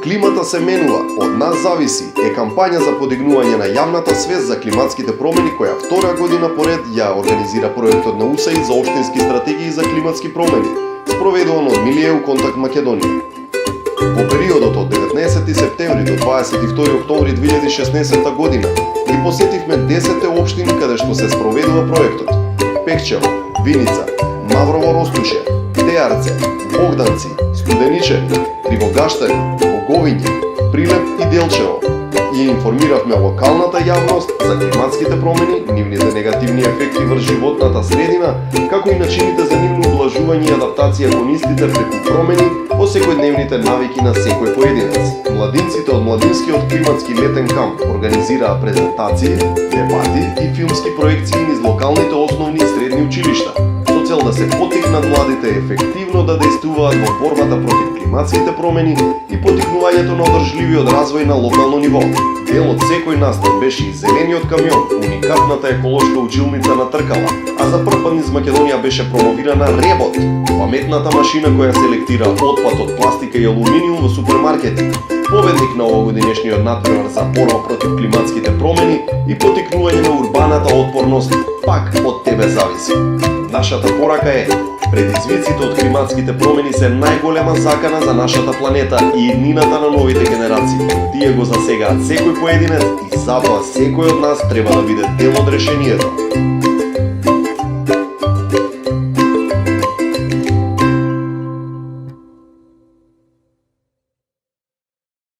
Климата се менува, од нас зависи е кампања за подигнување на јавната свест за климатските промени која втора година поред ја организира проектот на УСАИД за општински стратегии за климатски промени, спроведуван од Милиеу Контакт Македонија. Во периодот од 19 септември до 22 октомври 2016 година ги посетивме 10 општини каде што се спроведува проектот: Пекчево, Виница, Маврово Ростуше, Теарце, Богданци, Студеничани, Кривогаштани, Боговиње, Прилеп и Делчево. И информиравме локалната јавност за климатските промени, нивните негативни ефекти врз животната средина, како и начините за нивно облажување и адаптација кон истите преку промени во секојдневните навики на секој поединец. Младинците од Младинскиот климатски летен камп организираа презентации, дебати и филмски проекции низ локалните основни и средни училишта, со цел да се поттикнат младите ефективно да действуваат во борбата против климатските промени и поттикнувањето на одржливиот развој на локално ниво. Дел од секој настан беше и зелениот камион, уникатната еколошка училница на тркала, а за прв пат низ Македонија беше промовирана Ребот, паметната машина која селектира отпад од пластика и алуминиум во супермаркети. Победник на овогодинешниот надпревар за борба против климатските промени и поттикнување на урбаната отпорност пак од тебе зависи. Нашата порака е: предизвиците од климатските промени се најголема закана за нашата планета и иднината на новите генерации. Тие го засегаат секој поединец и затоа секој од нас треба да биде дел од решението.